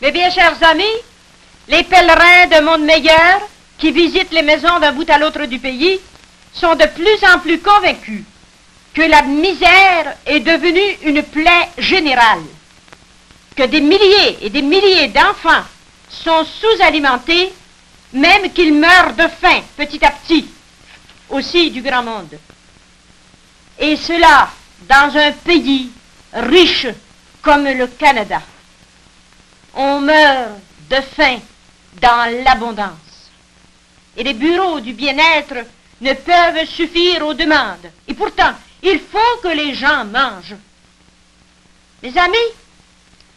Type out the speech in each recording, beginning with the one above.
Mes bien chers amis, les pèlerins d'un monde meilleur qui visitent les maisons d'un bout à l'autre du pays sont de plus en plus convaincus que la misère est devenue une plaie générale, que des milliers et des milliers d'enfants sont sous-alimentés, même qu'ils meurent de faim petit à petit, aussi du grand monde. Et cela dans un pays riche comme le Canada. On meurt de faim dans l'abondance. Et les bureaux du bien-être ne peuvent suffire aux demandes. Et pourtant, il faut que les gens mangent. Mes amis,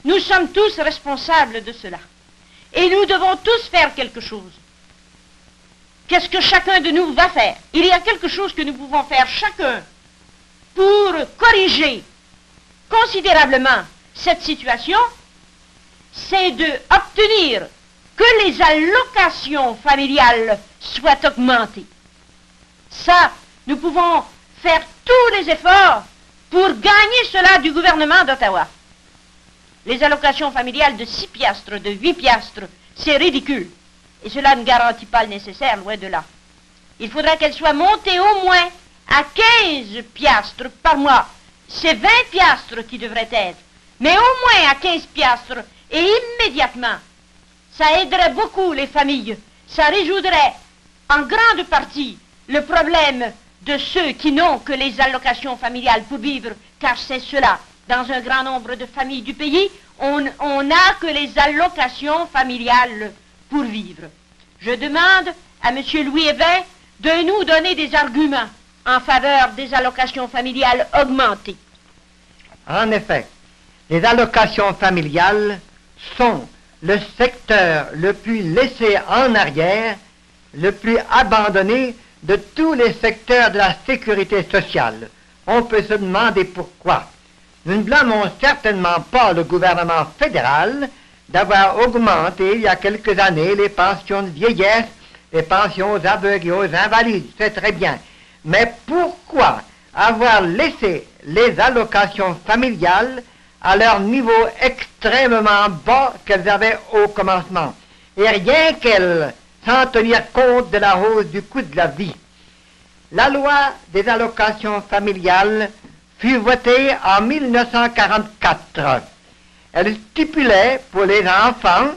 nous sommes tous responsables de cela. Et nous devons tous faire quelque chose. Qu'est-ce que chacun de nous va faire? Il y a quelque chose que nous pouvons faire chacun pour corriger considérablement cette situation, c'est d'obtenir que les allocations familiales soient augmentées. Ça, nous pouvons faire tous les efforts pour gagner cela du gouvernement d'Ottawa. Les allocations familiales de 6 piastres, de 8 piastres, c'est ridicule. Et cela ne garantit pas le nécessaire, loin de là. Il faudrait qu'elles soient montées au moins à 15 piastres par mois. C'est 20 piastres qui devraient être. Mais au moins à 15 piastres, et immédiatement. Ça aiderait beaucoup les familles. Ça résoudrait en grande partie le problème de ceux qui n'ont que les allocations familiales pour vivre, car c'est cela. Dans un grand nombre de familles du pays, on n'a que les allocations familiales pour vivre. Je demande à M. Louis Évin de nous donner des arguments en faveur des allocations familiales augmentées. En effet, les allocations familiales sont le secteur le plus laissé en arrière, le plus abandonné de tous les secteurs de la sécurité sociale. On peut se demander pourquoi. Nous ne blâmons certainement pas le gouvernement fédéral d'avoir augmenté il y a quelques années les pensions de vieillesse, les pensions aux aveugles et aux invalides, c'est très bien. Mais pourquoi avoir laissé les allocations familiales à leur niveau extrêmement bas qu'elles avaient au commencement, et rien qu'elles, sans tenir compte de la hausse du coût de la vie? La loi des allocations familiales fut votée en 1944. Elle stipulait pour les enfants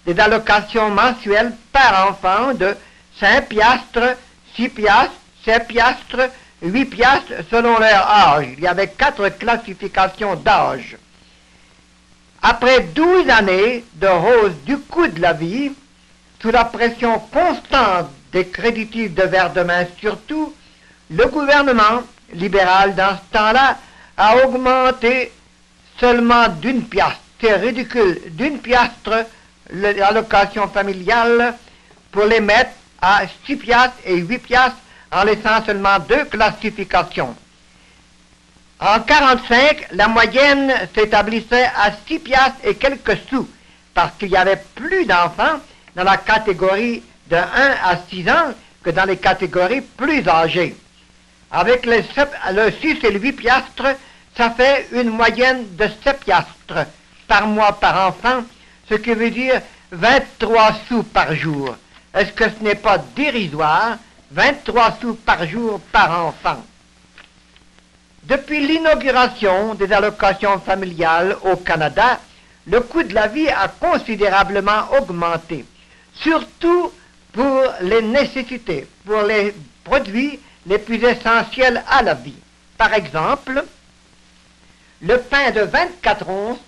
des allocations mensuelles par enfant de 5 piastres, 6 piastres, 7 piastres, 8 piastres selon leur âge. Il y avait 4 classifications d'âge. Après 12 années de hausse du coût de la vie, sous la pression constante des créditifs de Verdemain surtout, le gouvernement libéral dans ce temps-là a augmenté seulement d'1 piastre. C'est ridicule, d'1 piastre l'allocation familiale pour les mettre à 6 piastres et 8 piastres en laissant seulement 2 classifications. En 1945, la moyenne s'établissait à 6 piastres et quelques sous, parce qu'il y avait plus d'enfants dans la catégorie de 1 à 6 ans que dans les catégories plus âgées. Avec le 6 et le 8 piastres, ça fait une moyenne de 7 piastres par mois par enfant, ce qui veut dire 23 sous par jour. Est-ce que ce n'est pas dérisoire, 23 sous par jour par enfant? Depuis l'inauguration des allocations familiales au Canada, le coût de la vie a considérablement augmenté, surtout pour les nécessités, pour les produits les plus essentiels à la vie. Par exemple, le pain de 24 onces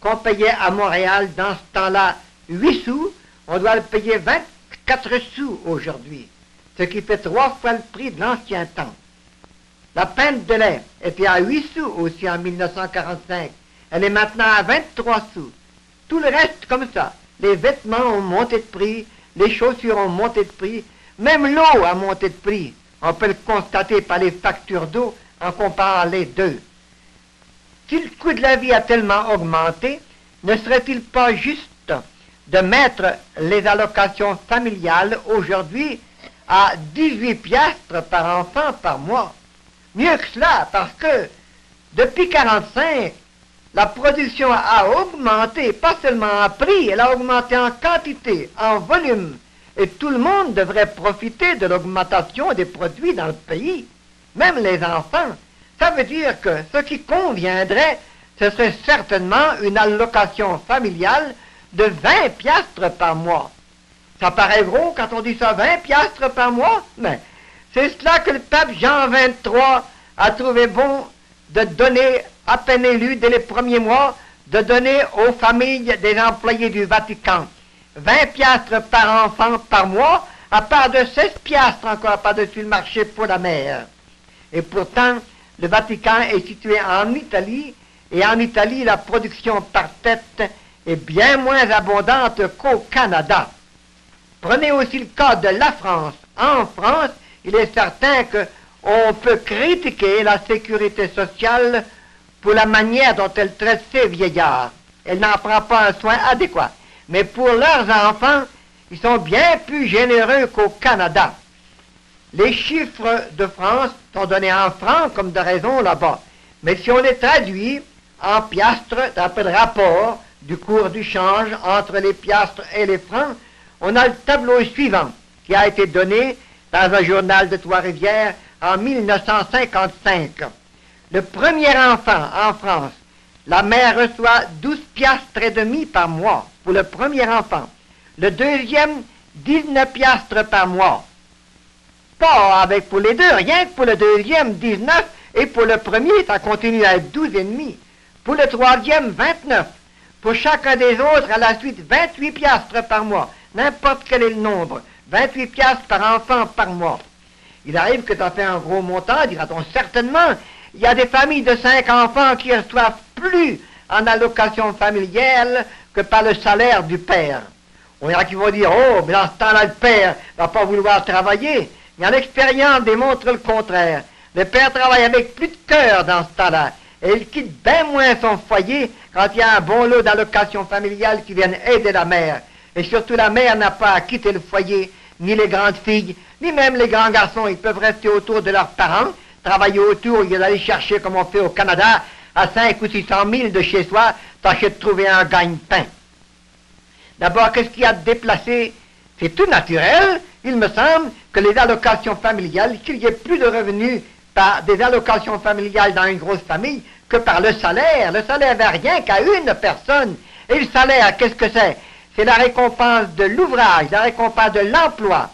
qu'on payait à Montréal dans ce temps-là 8 sous, on doit le payer 24 sous aujourd'hui, ce qui fait 3 fois le prix de l'ancien temps. La pinte de lait était à 8 sous aussi en 1945. Elle est maintenant à 23 sous. Tout le reste comme ça. Les vêtements ont monté de prix, les chaussures ont monté de prix, même l'eau a monté de prix. On peut le constater par les factures d'eau en comparant les deux. Si le coût de la vie a tellement augmenté, ne serait-il pas juste de mettre les allocations familiales aujourd'hui à 18 piastres par enfant par mois? Mieux que cela, parce que depuis 1945, la production a augmenté, pas seulement en prix, elle a augmenté en quantité, en volume. Et tout le monde devrait profiter de l'augmentation des produits dans le pays, même les enfants. Ça veut dire que ce qui conviendrait, ce serait certainement une allocation familiale de 20 piastres par mois. Ça paraît gros quand on dit ça, 20 piastres par mois, mais c'est cela que le pape Jean XXIII a trouvé bon de donner, à peine élu dès les premiers mois, de donner aux familles des employés du Vatican. 20 piastres par enfant par mois, à part de 16 piastres encore par-dessus le marché pour la mère. Et pourtant, le Vatican est situé en Italie, et en Italie, la production par tête est bien moins abondante qu'au Canada. Prenez aussi le cas de la France. En France, il est certain qu'on peut critiquer la sécurité sociale pour la manière dont elle traite ses vieillards. Elle n'en prend pas un soin adéquat. Mais pour leurs enfants, ils sont bien plus généreux qu'au Canada. Les chiffres de France sont donnés en francs comme de raison là-bas. Mais si on les traduit en piastres, d'après le rapport du cours du change entre les piastres et les francs, on a le tableau suivant qui a été donné dans un journal de Trois-Rivières en 1955. Le premier enfant en France, la mère reçoit 12 piastres et demi par mois pour le premier enfant. Le deuxième, 19 piastres par mois. Pas avec pour les deux, rien que pour le deuxième, 19, et pour le premier, ça continue à être 12 et demi. Pour le troisième, 29. Pour chacun des autres, à la suite, 28 piastres par mois. N'importe quel est le nombre. 28 piastres par enfant par mois. Il arrive que ça fait un gros montant, dira-t-on certainement. Il y a des familles de 5 enfants qui reçoivent plus en allocation familiale que par le salaire du père. On y en a qui vont dire, oh, mais dans ce temps-là, le père ne va pas vouloir travailler. Mais l'expérience démontre le contraire. Le père travaille avec plus de cœur dans ce temps-là. Et il quitte bien moins son foyer quand il y a un bon lot d'allocations familiales qui viennent aider la mère. Et surtout, la mère n'a pas à quitter le foyer, ni les grandes filles, ni même les grands garçons. Ils peuvent rester autour de leurs parents, travailler autour, au lieu d'aller chercher, comme on fait au Canada, à 5 ou 600 000 de chez soi, tâcher de trouver un gagne-pain. D'abord, qu'est-ce qu'il y a de déplacé? C'est tout naturel, il me semble, que les allocations familiales, qu'il y ait plus de revenus par des allocations familiales dans une grosse famille que par le salaire. Le salaire va rien qu'à une personne. Et le salaire, qu'est-ce que c'est? C'est la récompense de l'ouvrage, la récompense de l'emploi.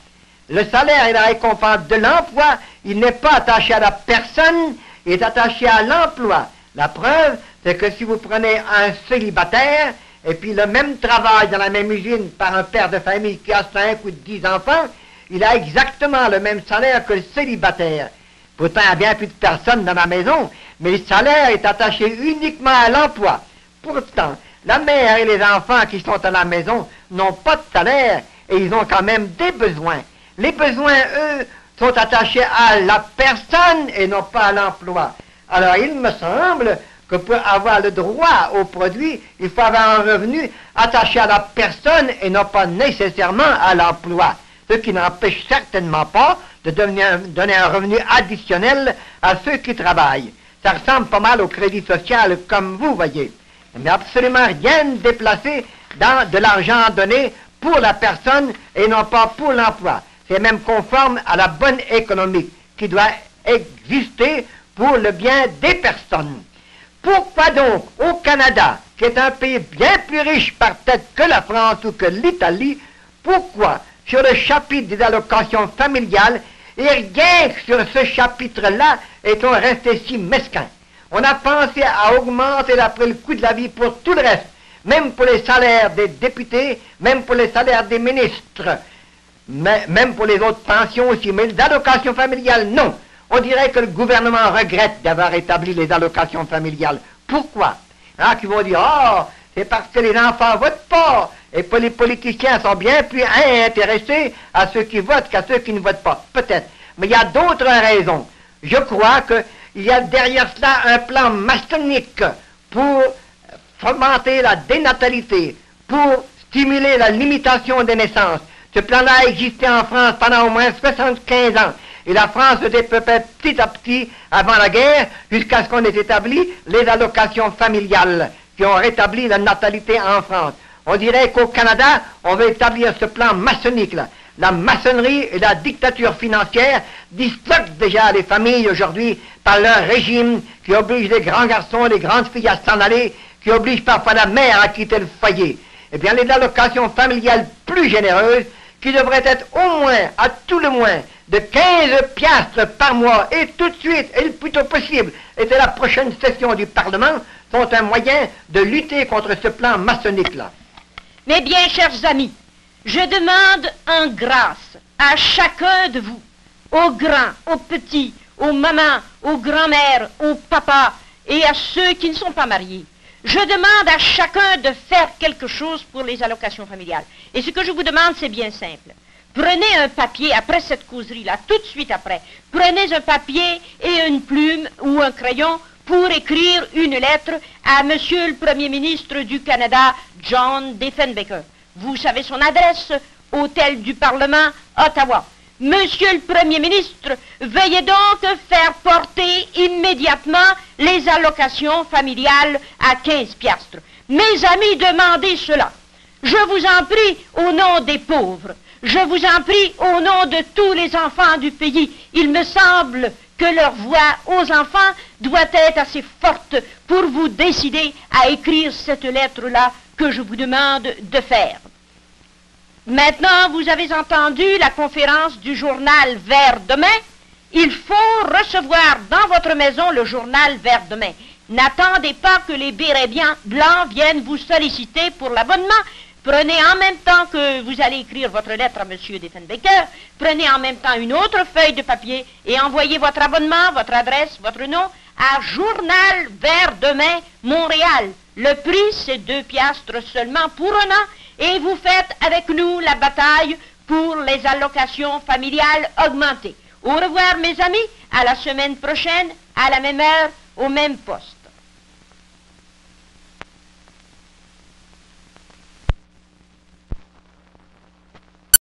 Le salaire est la récompense de l'emploi. Il n'est pas attaché à la personne, il est attaché à l'emploi. La preuve, c'est que si vous prenez un célibataire, et puis le même travail dans la même usine par un père de famille qui a 5 ou 10 enfants, il a exactement le même salaire que le célibataire. Pourtant, il y a bien plus de personnes dans la maison, mais le salaire est attaché uniquement à l'emploi. Pourtant, la mère et les enfants qui sont à la maison n'ont pas de salaire et ils ont quand même des besoins. Les besoins, eux, sont attachés à la personne et non pas à l'emploi. Alors, il me semble que pour avoir le droit au produit, il faut avoir un revenu attaché à la personne et non pas nécessairement à l'emploi. Ce qui n'empêche certainement pas de donner un revenu additionnel à ceux qui travaillent. Ça ressemble pas mal au crédit social, comme vous voyez. Mais absolument rien de déplacé dans de l'argent donné pour la personne et non pas pour l'emploi. C'est même conforme à la bonne économie qui doit exister pour le bien des personnes. Pourquoi donc, au Canada, qui est un pays bien plus riche par tête que la France ou que l'Italie, pourquoi, sur le chapitre des allocations familiales, et rien que sur ce chapitre-là, est-on resté si mesquin? On a pensé à augmenter d'après le coût de la vie pour tout le reste, même pour les salaires des députés, même pour les salaires des ministres, même pour les autres pensions aussi, mais les allocations familiales, non. On dirait que le gouvernement regrette d'avoir établi les allocations familiales. Pourquoi? Hein, qui vont dire, oh, c'est parce que les enfants votent pas, et que les politiciens sont bien plus intéressés à ceux qui votent qu'à ceux qui ne votent pas. Peut-être. Mais il y a d'autres raisons. Je crois qu'il y a derrière cela un plan maçonnique pour fomenter la dénatalité, pour stimuler la limitation des naissances. Ce plan-là a existé en France pendant au moins 75 ans. Et la France se développait petit à petit avant la guerre, jusqu'à ce qu'on ait établi les allocations familiales qui ont rétabli la natalité en France. On dirait qu'au Canada, on veut établir ce plan maçonnique-là. La maçonnerie et la dictature financière disloquent déjà les familles aujourd'hui par leur régime qui oblige les grands garçons et les grandes filles à s'en aller, qui oblige parfois la mère à quitter le foyer. Eh bien, les allocations familiales plus généreuses, qui devraient être au moins, à tout le moins, de 15 piastres par mois, et tout de suite, et le plus tôt possible, et dès la prochaine session du Parlement, sont un moyen de lutter contre ce plan maçonnique-là. Mais bien, chers amis, je demande en grâce à chacun de vous, aux grands, aux petits, aux mamans, aux grands-mères, aux papas et à ceux qui ne sont pas mariés, je demande à chacun de faire quelque chose pour les allocations familiales. Et ce que je vous demande, c'est bien simple. Prenez un papier, après cette causerie-là, tout de suite après, prenez un papier et une plume ou un crayon pour écrire une lettre à Monsieur le Premier ministre du Canada, John Diefenbaker. Vous savez son adresse, Hôtel du Parlement, Ottawa. Monsieur le Premier ministre, veuillez donc faire porter immédiatement les allocations familiales à 15 piastres. Mes amis, demandez cela. Je vous en prie au nom des pauvres. Je vous en prie au nom de tous les enfants du pays. Il me semble que leur voix aux enfants doit être assez forte pour vous décider à écrire cette lettre-là que je vous demande de faire. Maintenant, vous avez entendu la conférence du journal Vers demain. Il faut recevoir dans votre maison le journal Vers demain. N'attendez pas que les bérets blancs viennent vous solliciter pour l'abonnement. Prenez en même temps que vous allez écrire votre lettre à M. Diefenbaker, prenez en même temps une autre feuille de papier et envoyez votre abonnement, votre adresse, votre nom à Journal Vers demain, Montréal. Le prix, c'est 2 piastres seulement pour un an et vous faites avec nous la bataille pour les allocations familiales augmentées. Au revoir mes amis, à la semaine prochaine, à la même heure, au même poste.